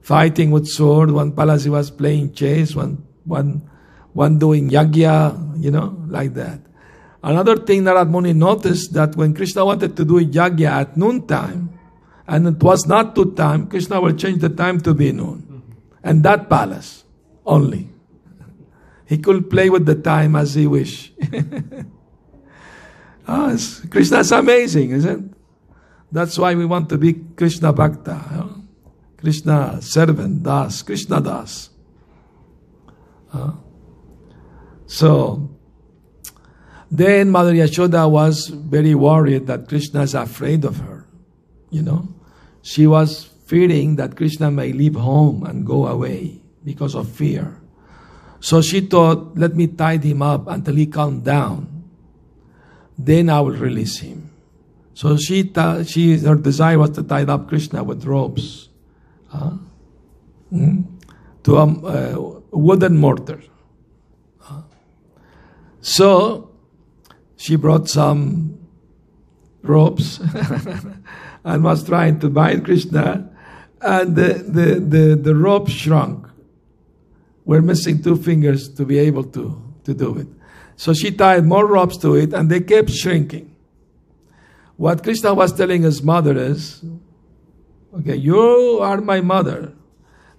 fighting with sword, one Palasi was playing chess, one doing yagya, like that. Another thing Narad Muni noticed, that when Krishna wanted to do yagya at noontime, and it was not to time, Krishna will change the time to be noon. And that palace only. He could play with the time as he wish. Krishna is amazing, isn't it? That's why we want to be Krishna Bhakta. Krishna servant, Das, Krishna Das. So, then Mother Yashoda was very worried that Krishna is afraid of her. She was fearing that Krishna may leave home and go away because of fear. So she thought, let me tie him up until he calmed down. Then I will release him. So her desire was to tie up Krishna with ropes to a wooden mortar. So she brought some ropes and was trying to bind Krishna, and the rope shrunk. We're missing 2 fingers to be able to do it. So she tied more ropes to it, and they kept shrinking. What Krishna was telling his mother is, okay, you are my mother,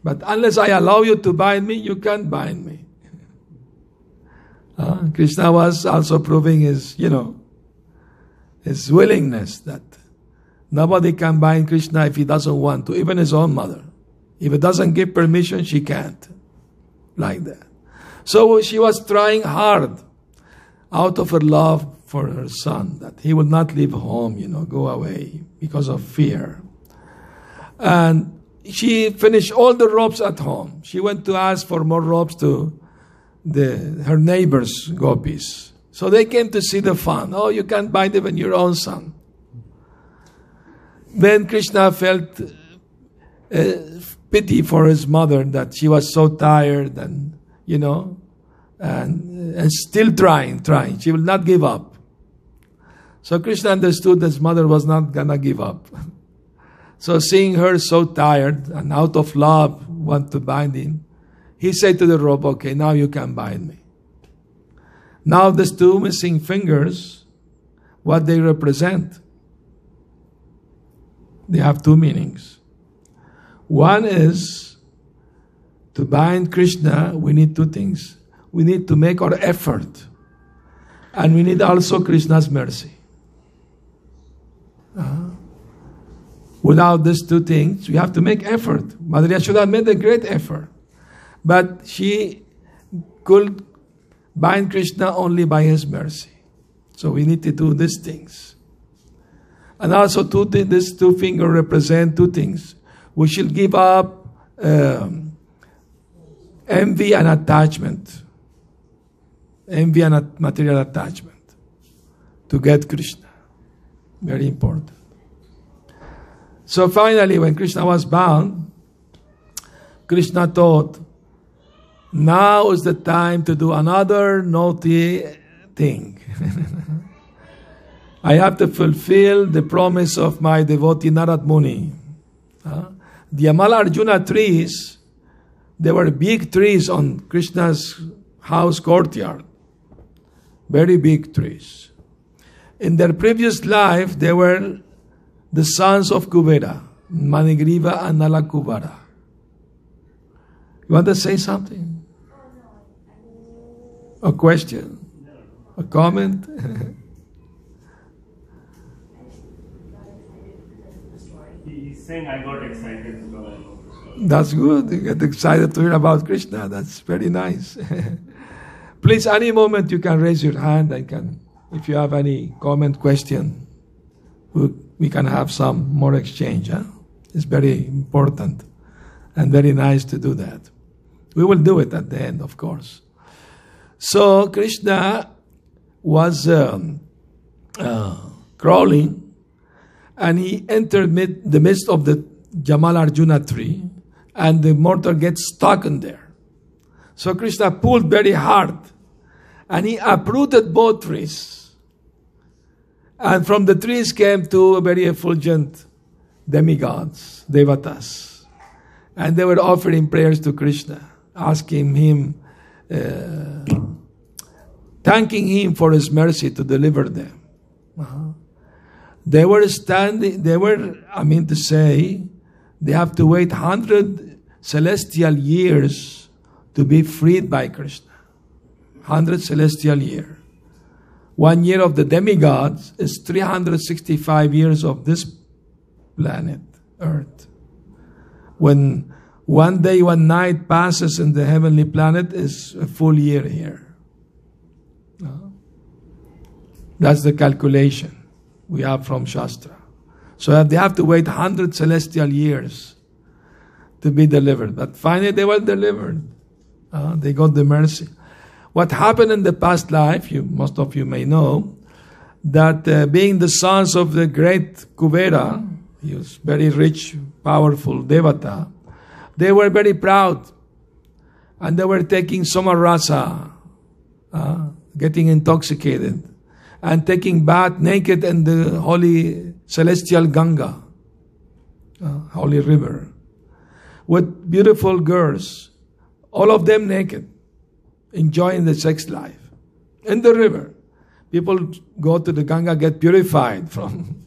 but unless I allow you to bind me, you can't bind me. Krishna was also proving his willingness that nobody can bind Krishna if he doesn't want to, even his own mother. If he doesn't give permission, she can't. Like that. So she was trying hard out of her love for her son, that he would not leave home, go away because of fear. And she finished all the ropes at home. She went to ask for more ropes to her neighbors' gopis. So they came to see the fun. Oh, you can't bind even your own son. Then Krishna felt pity for his mother, that she was so tired and, and still trying. She will not give up. So Krishna understood that his mother was not going to give up. So seeing her so tired and out of love, want to bind him, he said to the rope, okay, now you can bind me. Now these 2 missing fingers, what they represent? They have 2 meanings. One is, to bind Krishna, we need 2 things. We need to make our effort. And we need also Krishna's mercy. Without these 2 things, we have to make effort. Mother Yashoda made a great effort. But she could bind Krishna only by his mercy. So we need to do these things. And also these 2 fingers represent 2 things. We should give up envy and attachment. Envy and material attachment to get Krishna. Very important. So finally, when Krishna was bound, Krishna thought, now is the time to do another naughty thing. I have to fulfill the promise of my devotee Narad Muni. The Amala Arjuna trees, they were big trees on Krishna's house courtyard. Very big trees. In their previous life, they were the sons of Kubera, Manigriva and Nalakubara. You want to say something? A question? A comment? He's saying I got excited. That's good. You get excited to hear about Krishna. That's very nice. Please, any moment you can raise your hand. If you have any comment, question, we can have some more exchange. Huh? It's very important and very nice to do that. We will do it at the end, of course. So Krishna was crawling, and he entered the midst of the Jamal Arjuna tree, and the mortar gets stuck in there. So Krishna pulled very hard, and he uprooted both trees. And from the trees came 2 very effulgent demigods, devatas. And they were offering prayers to Krishna, asking him, thanking him for his mercy to deliver them. They were they have to wait 100 celestial years to be freed by Krishna. 100 celestial years. 1 year of the demigods is 365 years of this planet, Earth. When 1 day, 1 night passes in the heavenly planet is a full year here. That's the calculation we have from Shastra. So they have to wait 100 celestial years to be delivered. But finally they were delivered. They got the mercy. What happened in the past life, most of you may know, that being the sons of the great Kubera, he was very rich, powerful Devata, they were very proud. And they were taking Somarasa, getting intoxicated, and taking bath naked in the holy celestial Ganga, holy river, with beautiful girls, all of them naked, enjoying the sex life in the river. People go to the Ganga, get purified from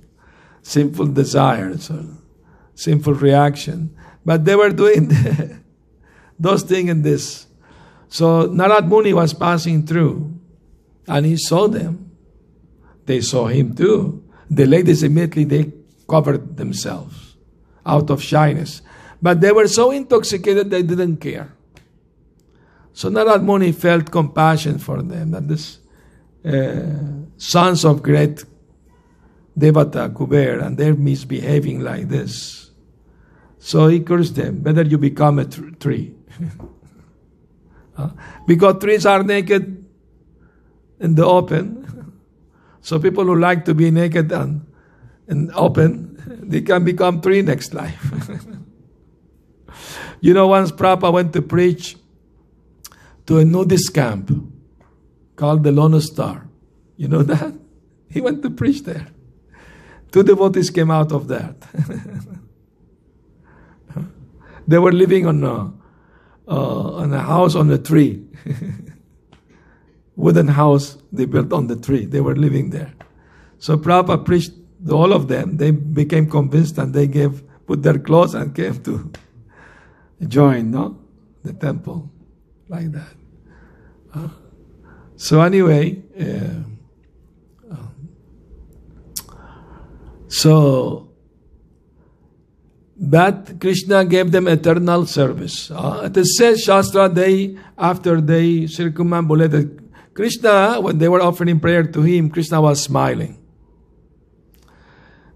sinful desires or sinful reaction. But they were doing those things in this. So Narad Muni was passing through and he saw them. They saw him too. The ladies immediately, they covered themselves out of shyness. But they were so intoxicated they didn't care. So Narad Muni felt compassion for them, that this sons of great Devata, Kuber, and they're misbehaving like this. So he cursed them, better you become a tree. Because trees are naked in the open. So people who like to be naked and open, they can become tree next life. Once Prabhupada went to preach to a nudist camp called the Lone Star. You know that? He went to preach there. 2 devotees came out of that. They were living on a house on a tree. Wooden house they built on the tree. They were living there. So Prabhupada preached to all of them. They became convinced and they put their clothes and came to join the temple. Like that. So anyway, but Krishna gave them eternal service. It says Shastra, after they circumambulated Krishna, when they were offering prayer to him, Krishna was smiling.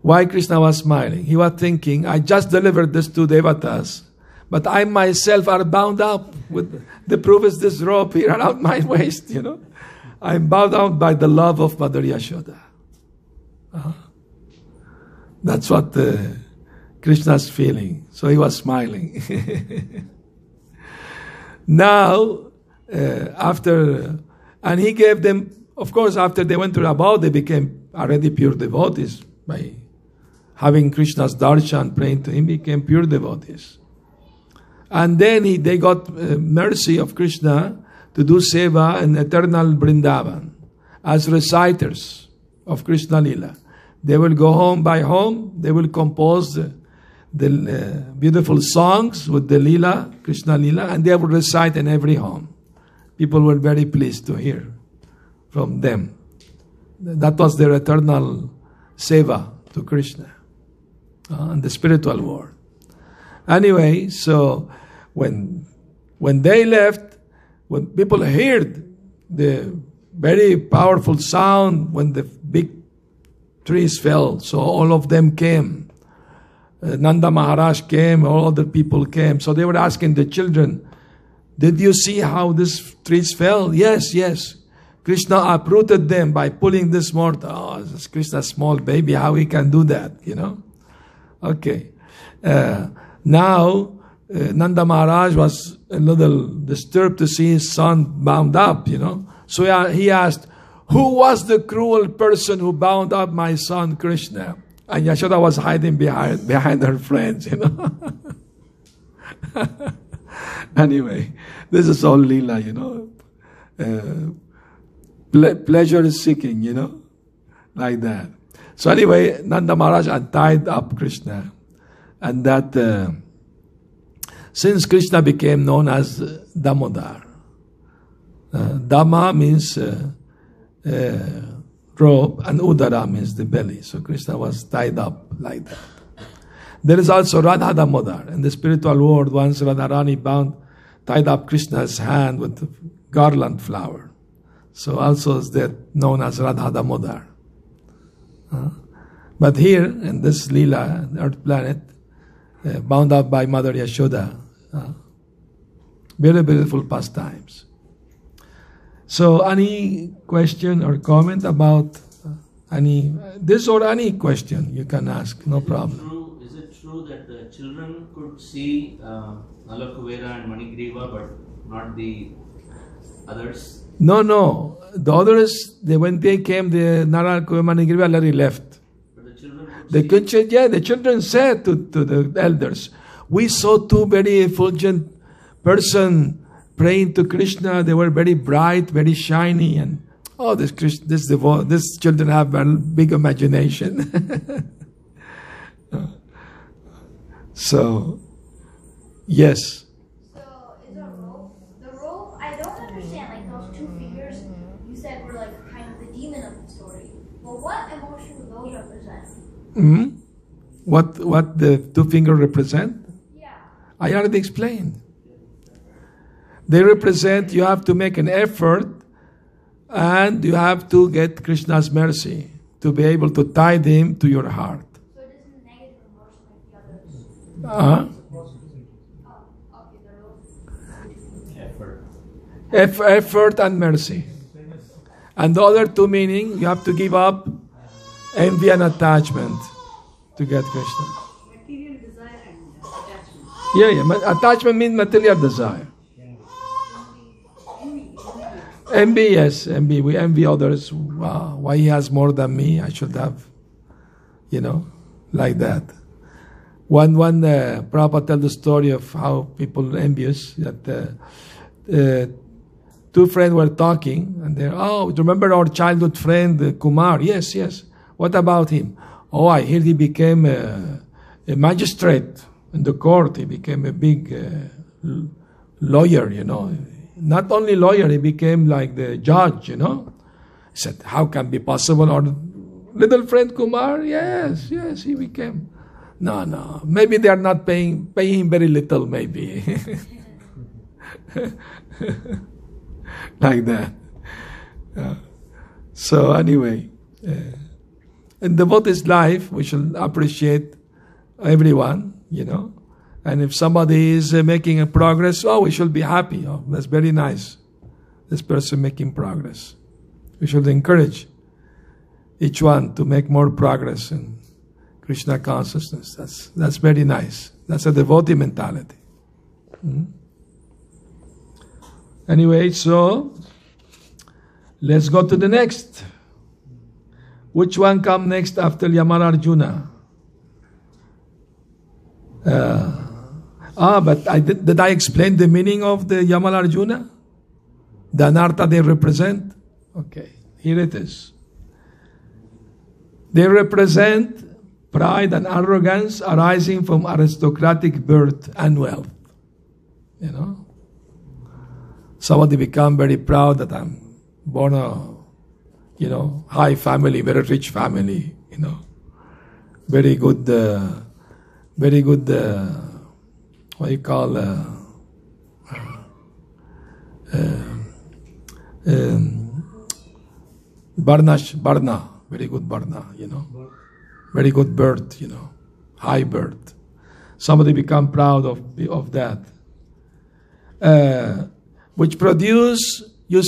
Why Krishna was smiling? He was thinking, I just delivered these 2 devatas, but I myself are bound up with, the proof is this rope here around my waist, I'm bound up by the love of Mother Yashoda. That's what Krishna's feeling. So he was smiling. Now, and he gave them, of course, after they went to Rabao, they became already pure devotees. By having Krishna's darshan, praying to him, became pure devotees. And then they got mercy of Krishna to do seva in eternal Vrindavan as reciters of Krishna Lila. They will go home by home, they will compose the beautiful songs with the Lila, Krishna Lila, and they will recite in every home. People were very pleased to hear from them. That was their eternal seva to Krishna in the spiritual world. Anyway, so when they left, when people heard the very powerful sound, when the big trees fell, so all of them came. Nanda Maharaj came, all other people came. So they were asking the children, did you see how these trees fell? Yes, yes. Krishna uprooted them by pulling this mortar. Oh, this is Krishna's small baby, how he can do that, Okay. Now, Nanda Maharaj was a little disturbed to see his son bound up, So he asked, who was the cruel person who bound up my son Krishna? And Yashoda was hiding behind her friends, Anyway, this is all lila, pleasure seeking, like that. So anyway, Nanda Maharaj tied up Krishna, and that since Krishna became known as Damodar, Dama means robe, and Udara means the belly. So Krishna was tied up like that. There is also Radha Damodar. In the spiritual world, once Radharani tied up Krishna's hand with garland flower. So also is that known as Radha Damodar. But here, in this Leela, earth planet, bound up by Mother Yashoda, very beautiful pastimes. So, any question or comment about this or any question you can ask, no problem. Is it true that the children could see Alakuvera and Manigriva, but not the others? No. The others, when they came, the Narakuvera Manigriva already left. But the children could see? The children said to the elders, we saw two very effulgent person praying to Krishna. They were very bright, very shiny, and these children have a big imagination. So, yes. So, is the rope, I don't understand, like those two figures you said were like kind of the demon of the story. Well, what emotion do those represent? What the two fingers represent? Yeah. I already explained. They represent you have to make an effort and you have to get Krishna's mercy to be able to tie them to your heart. So it isn't a negative emotion like the others? Effort and mercy. And the other two meaning, you have to give up envy and attachment to get Krishna. Material desire and attachment. Attachment means material desire. Envy, yes, envy. We envy others. Wow, why he has more than me? I should have, like that. One Prabhupada tell the story of how people envious that two friends were talking and they remember our childhood friend Kumar? Yes. What about him? Oh, I hear he became a magistrate in the court. He became a big lawyer, Not only lawyer, he became like the judge, He said, how can be possible? Our little friend Kumar, yes, he became. No. Maybe they are not paying him very little, maybe. Like that. So anyway, in devotee's life, we should appreciate everyone, And if somebody is making a progress, we should be happy. Oh, that's very nice. This person making progress. We should encourage each one to make more progress in Krishna consciousness. That's very nice. That's a devotee mentality. Anyway, so let's go to the next. Which one come next after Yamala Arjuna? But did I explain the meaning of the Yamala Arjuna? The anartha they represent? Okay, here it is. They represent pride and arrogance arising from aristocratic birth and wealth. Somebody become very proud that I'm born high family, very rich family, very good, what you call, Varna, very good Varna, very good birth, high birth. Somebody become proud of that. Which produce, you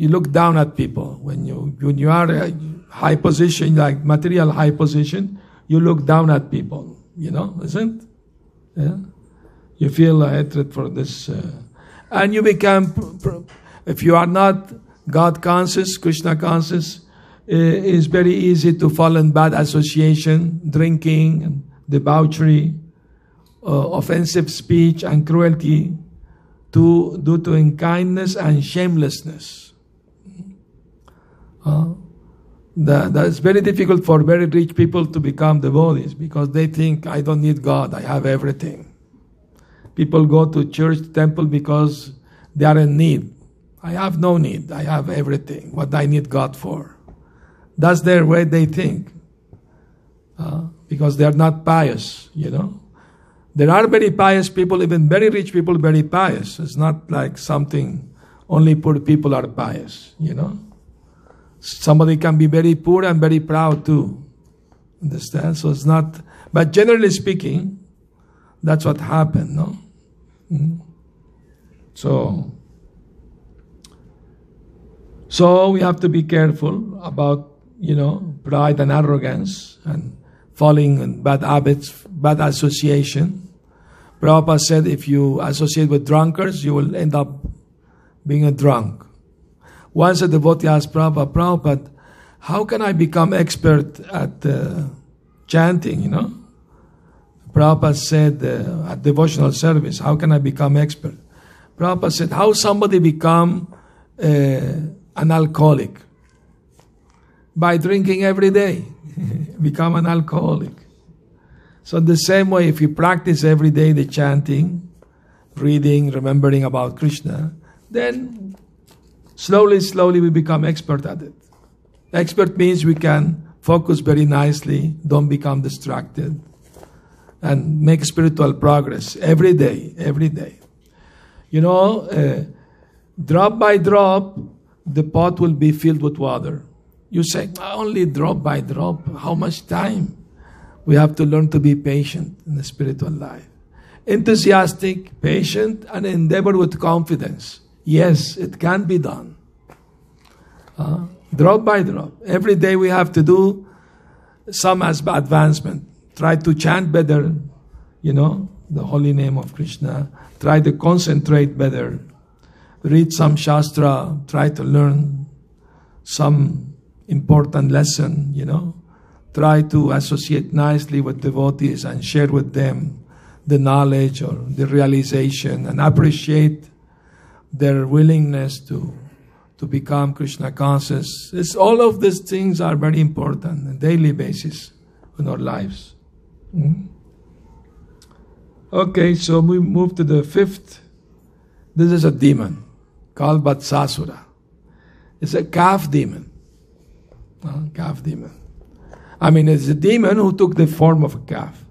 look down at people. When you are a high position, like material high position, you look down at people, isn't? Yeah? You feel a hatred for this. And you become, if you are not God conscious, Krishna conscious, it's very easy to fall in bad association, drinking, and debauchery, offensive speech and cruelty due to unkindness and shamelessness. That's very difficult for very rich people to become devotees because they think, I don't need God, I have everything. People go to church, temple because they are in need. I have no need, I have everything. What I need God for? That's their way they think. Because they are not pious, There are very pious people, even very rich people, very pious. It's not like something only poor people are pious, Somebody can be very poor and very proud too. Understand? So it's not, but generally speaking, that's what happened, no? So we have to be careful about, pride and arrogance and falling in bad habits, bad association. Prabhupada said if you associate with drunkards, you will end up being a drunk. Once a devotee asked Prabhupada, how can I become expert at chanting, Prabhupada said at devotional service, how can I become expert? Prabhupada said, how somebody become an alcoholic? By drinking every day. Become an alcoholic. So the same way, if you practice every day the chanting, reading, remembering about Krishna, then slowly we become expert at it. Expert means we can focus very nicely, don't become distracted, and make spiritual progress every day. Drop by drop, the pot will be filled with water. You say, only drop by drop, how much time? We have to learn to be patient in the spiritual life. Enthusiastic, patient, and endeavor with confidence. Yes, it can be done. Drop by drop. Every day we have to do some advancement. Try to chant better, the holy name of Krishna. Try to concentrate better. Read some Shastra. Try to learn some important lesson, Try to associate nicely with devotees and share with them the knowledge or the realization and appreciate their willingness to become Krishna conscious. All of these things are very important on a daily basis in our lives. Okay, so we move to the fifth. This is a demon called Vatsasura. It's a calf demon. Calf demon. It's a demon who took the form of a calf.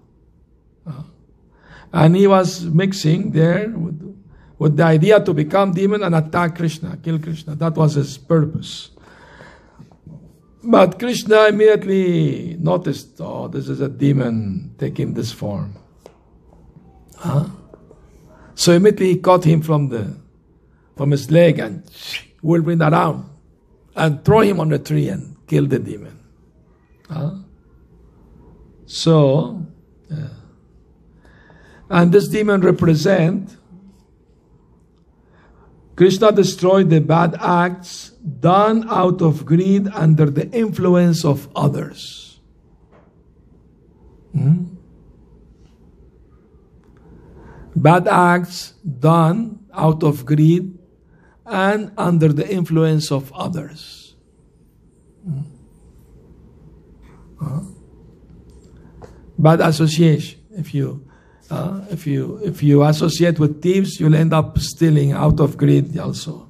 And he was mixing there with the idea to become demon and attack Krishna, kill Krishna. That was his purpose. But Krishna immediately noticed, this is a demon taking this form. So immediately he caught him from his leg and whirled around and throw him on the tree and kill the demon. And this demon represent Krishna destroyed the bad acts done out of greed under the influence of others. Bad acts done out of greed and under the influence of others. Bad association. If you associate with thieves, you'll end up stealing out of greed also,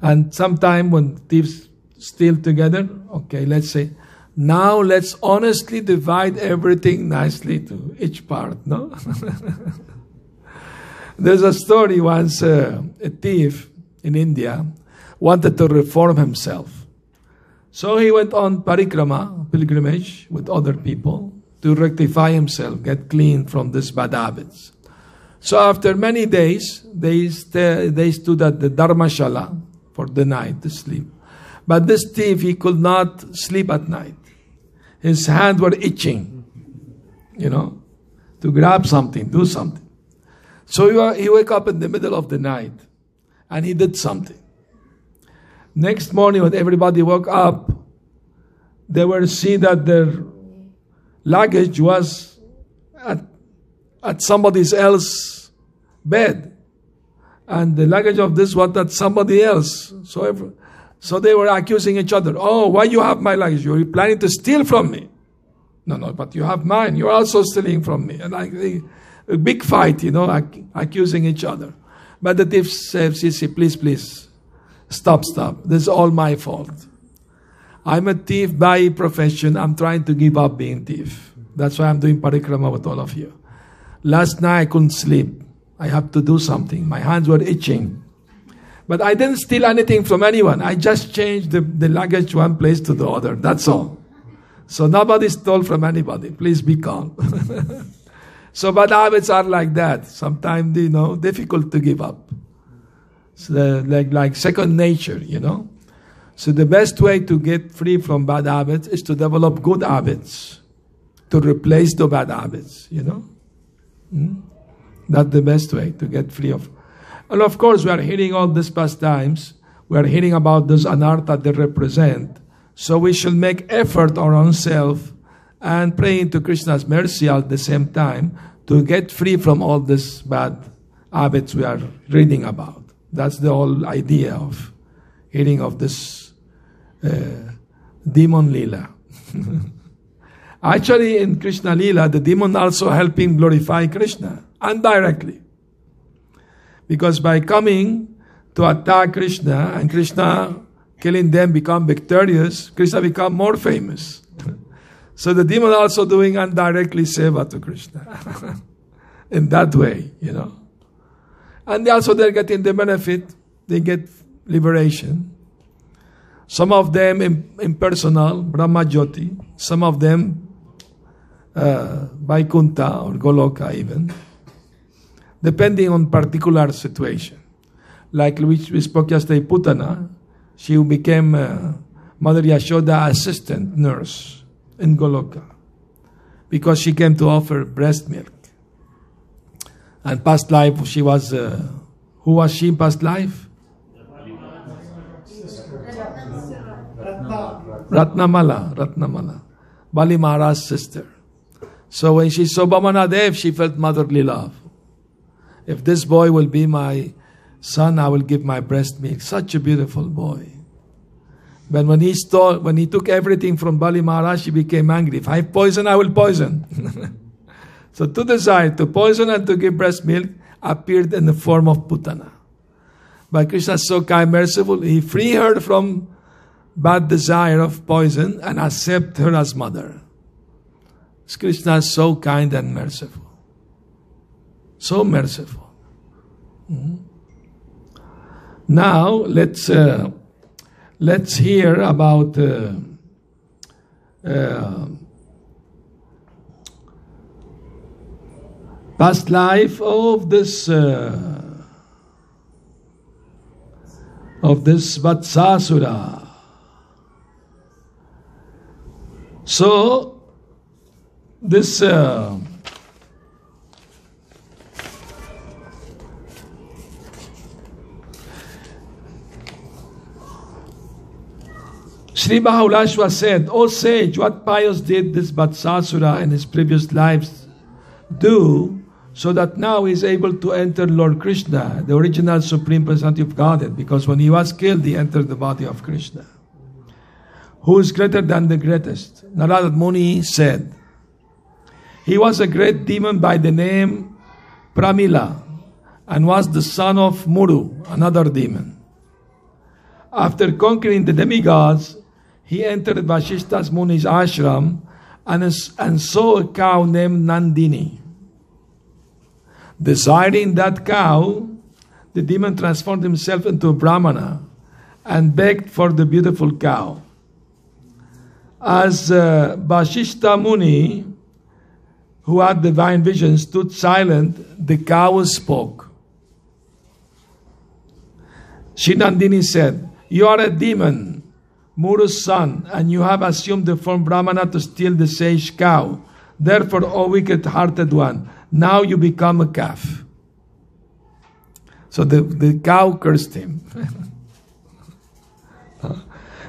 And sometime when thieves steal together, okay, let's say, now let's honestly divide everything nicely to each part, no? There's a story once, a thief in India wanted to reform himself. So he went on parikrama, pilgrimage, with other people to rectify himself, get clean from these bad habits. So after many days, they stood at the dharmashala for the night to sleep. But this thief, he could not sleep at night. His hands were itching, to grab something, do something. So he woke up in the middle of the night and he did something. Next morning when everybody woke up, they were see that their luggage was at somebody else's bed. And the luggage of this was at somebody else. So they were accusing each other. Oh, why you have my luggage? You're planning to steal from me. No, but you have mine. You're also stealing from me. And a big fight, accusing each other. But the thief said, Sisi, please, stop. This is all my fault. I'm a thief by profession. I'm trying to give up being thief. That's why I'm doing parikrama with all of you. Last night I couldn't sleep. I have to do something. My hands were itching. But I didn't steal anything from anyone. I just changed the luggage one place to the other. That's all. So nobody stole from anybody. Please be calm. So bad habits are like that. Sometimes, difficult to give up. So like second nature, So the best way to get free from bad habits is to develop good habits. To replace the bad habits, That's the best way to get free of. And of course, we are hearing all these pastimes. We are hearing about those anartha they represent. So we should make effort on ourselves and pray into Krishna's mercy at the same time to get free from all these bad habits we are reading about. That's the whole idea of hearing of this demon lila. Actually, in Krishna lila, the demon also helping glorify Krishna indirectly. Because by coming to attack Krishna and Krishna killing them become victorious, Krishna become more famous. So the demon also doing indirectly seva to Krishna. In that way, And they're getting the benefit. They get liberation. Some of them impersonal, Brahma Jyoti. Some of them Vaikuntha or Goloka even. Depending on particular situation. Like we spoke yesterday, Putana, she became Mother Yashoda assistant nurse in Goloka. Because she came to offer breast milk. And past life, she was, who was she in past life? Ratnamala. Bali Maharaj's sister. So when she saw Bhamanadev, she felt motherly love. If this boy will be my son, I will give my breast milk. Such a beautiful boy. But when he took everything from Bali Maharaj, she became angry. If I poison, I will poison. So two desires, to poison and to give breast milk, appeared in the form of Putana. But Krishna is so kind, merciful, he freed her from bad desire of poison and accept her as mother. Krishna is so kind and merciful. So merciful. Now let's hear about past life of this Vatsasura. So this Sri Bahulashwa said, "O sage, what pious did this Vatsasura in his previous lives do so that now he is able to enter Lord Krishna, the original Supreme Personality of Godhead?" Because when he was killed, he entered the body of Krishna. Who is greater than the greatest? Narada Muni said, he was a great demon by the name Pramila and was the son of Muru, another demon. After conquering the demigods, he entered Vasishta Muni's ashram and saw a cow named Nandini. Desiring that cow, the demon transformed himself into a Brahmana and begged for the beautiful cow. As Vasishta Muni, who had divine vision, stood silent, the cow spoke. Shri Nandini said, "You are a demon, Muru's son, and you have assumed the form Brahmana to steal the sage cow. Therefore, O wicked-hearted one, now you become a calf." So the cow cursed him.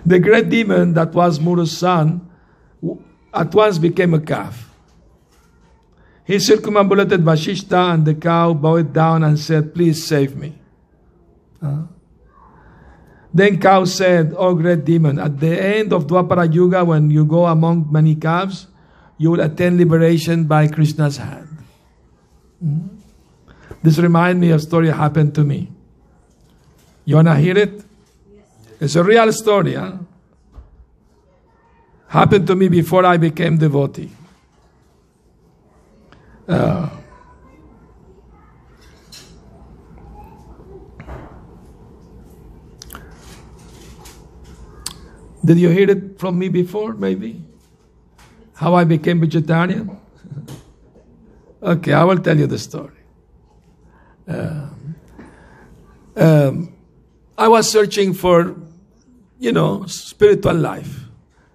The great demon that was Muru's son at once became a calf. He circumambulated Vashishta, and the cow bowed down and said, "Please save me." Then cow said, "Oh great demon, at the end of Dwapara Yuga, when you go among many calves, you will attain liberation by Krishna's hand." This reminds me of a story that happened to me. You want to hear it? It's a real story. Happened to me before I became devotee. Did you hear it from me before, maybe? How I became vegetarian? Okay, I will tell you the story. I was searching for, spiritual life.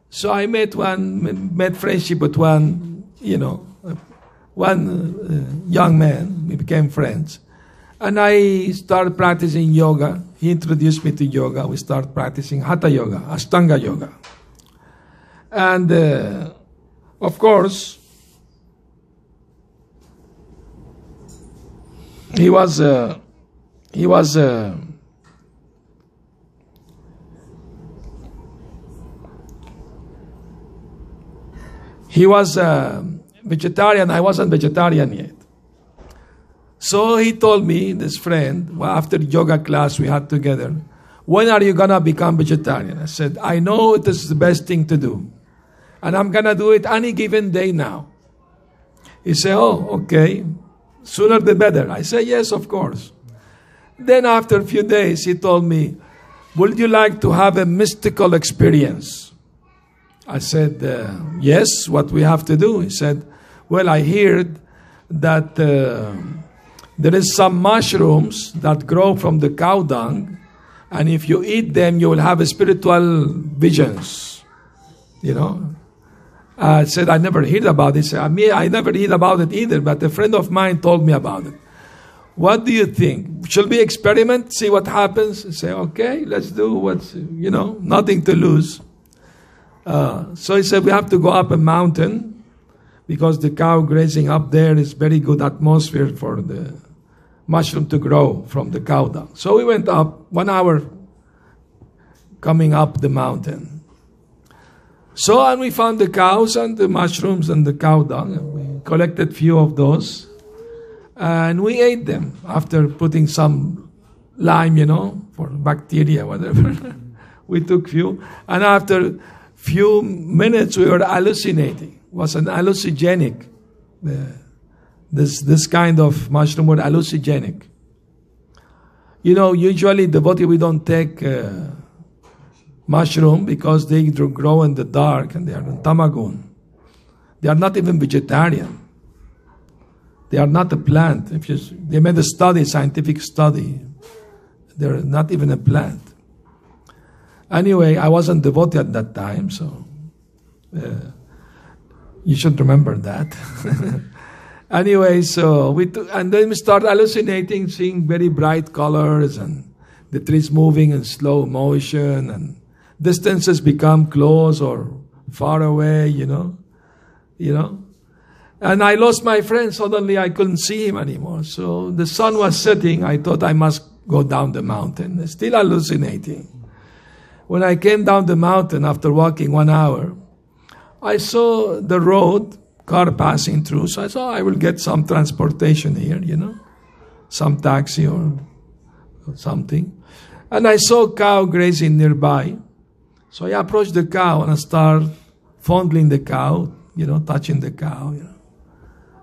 So I met friendship with one young man. We became friends. And I started practicing yoga. He introduced me to yoga. We started practicing Hatha yoga, Ashtanga yoga. And of course, he was vegetarian. I wasn't vegetarian yet. So he told me, this friend, after yoga class we had together, "When are you going to become vegetarian?" I said, "I know it is the best thing to do. And I'm going to do it any given day now." He said, "Oh, okay. Sooner the better." I said, "Yes, of course." Then after a few days, he told me, "Would you like to have a mystical experience?" I said, "Yes, what we have to do?" He said, "Well, I heard that there is some mushrooms that grow from the cow dung, and if you eat them, you will have spiritual visions." I said, "I never heard about it." He said, I never heard about it either, but a friend of mine told me about it. "What do you think? Shall we experiment, see what happens?" I said, "Okay, let's do what's, nothing to lose." So he said, "We have to go up a mountain, because the cow grazing up there is very good atmosphere for the mushroom to grow from the cow dung." So we went up 1 hour coming up the mountain. So, and we found the cows and the mushrooms and the cow dung. And we collected few of those. And we ate them after putting some lime, for bacteria, whatever. We took few. And after few minutes, we were hallucinating. It was an hallucinogenic. This kind of mushroom was hallucinogenic. Usually devotee, we don't take mushroom because they grow in the dark and they are in tamagun. They are not even vegetarian. They are not a plant. They made a study, scientific study. They're not even a plant. Anyway, I wasn't devotee at that time, so you should remember that. Anyway, so and then we start hallucinating, seeing very bright colors and the trees moving in slow motion and distances become close or far away, And I lost my friend. Suddenly I couldn't see him anymore. So the sun was setting. I thought I must go down the mountain. Still hallucinating. When I came down the mountain after walking 1 hour, I saw the road, car passing through. So I thought I will get some transportation here, some taxi or something. And I saw a cow grazing nearby. So I approached the cow and I started fondling the cow, touching the cow.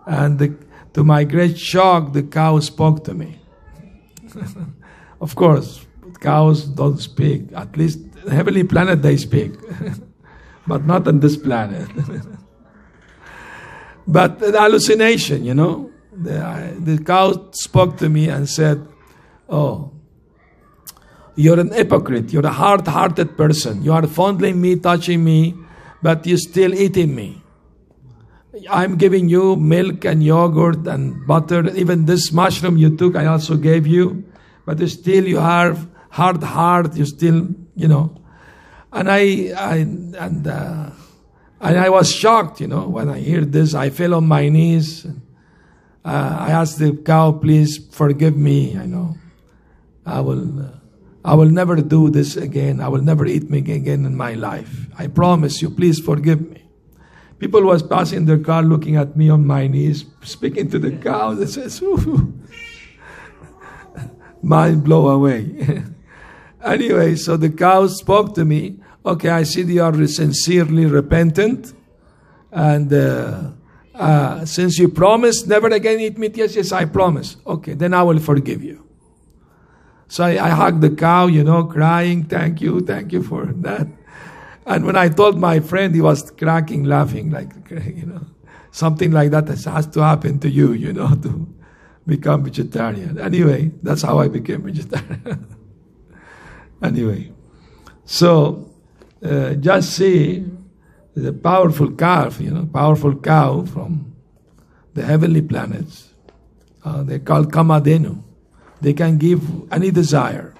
And to my great shock, the cow spoke to me. Of course, cows don't speak. At least on the heavenly planet they speak. But not on this planet. But the hallucination, the cow spoke to me and said, "Oh, you're an hypocrite. You're a hard-hearted person. You are fondling me, touching me, but you're still eating me. I'm giving you milk and yogurt and butter. Even this mushroom you took, I also gave you. But still you have hard heart. You still, And I was shocked, when I heard this. I fell on my knees I asked the cow, please forgive me. I know. I will never do this again. I will never eat meat again in my life. I promise you, please forgive me. People was passing their car looking at me on my knees, speaking to the cow. They says, mind blow away. Anyway, so the cow spoke to me. Okay, I see you are sincerely repentant. And since you promised never again eat meat, yes, I promise. Okay, then I will forgive you. So I hugged the cow, crying, thank you for that. And when I told my friend, he was cracking, laughing, like, something like that has to happen to you, to become vegetarian. Anyway, that's how I became vegetarian. Anyway, so just see the powerful cow from the heavenly planets. They're called Kamadhenu. They can give any desire.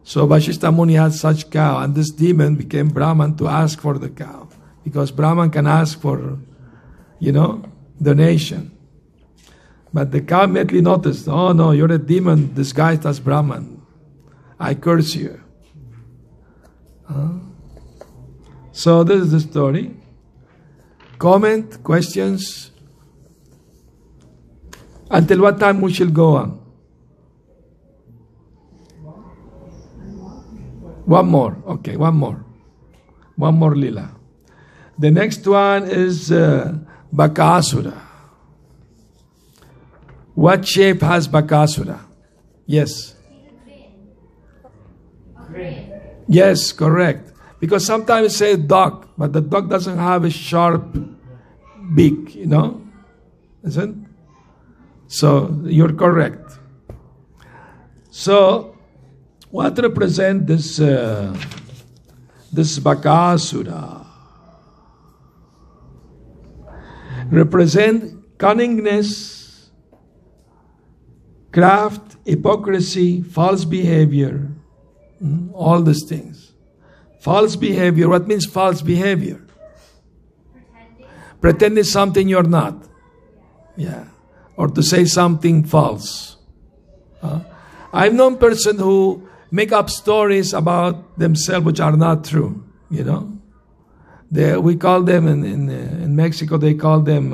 So Vashishta Muni had such cow, and this demon became Brahman to ask for the cow, because Brahman can ask for, donation. But the cow immediately noticed, oh no, you're a demon disguised as Brahman. I curse you. So this is the story. Comment, questions? Until what time we shall go on? One more. Okay, one more. One more lila. The next one is Bakasura. What shape has Bakasura? Yes. Yes, correct. Because sometimes say dog, but the dog doesn't have a sharp beak, Isn't? So you're correct. So what represent this Bakasura? Represent cunningness, craft, hypocrisy, false behavior, all these things. False behavior. What means false behavior? Pretending something you're not. Yeah. Or to say something false. I've known person who make up stories about themselves which are not true. We call them in Mexico. They call them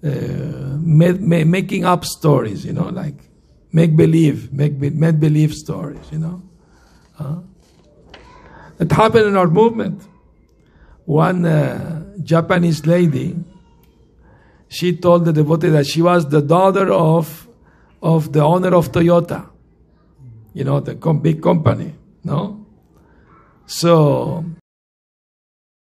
making up stories. Like make believe stories. It happened in our movement. One Japanese lady, she told the devotee that she was the daughter of the owner of Toyota, the big company, no? So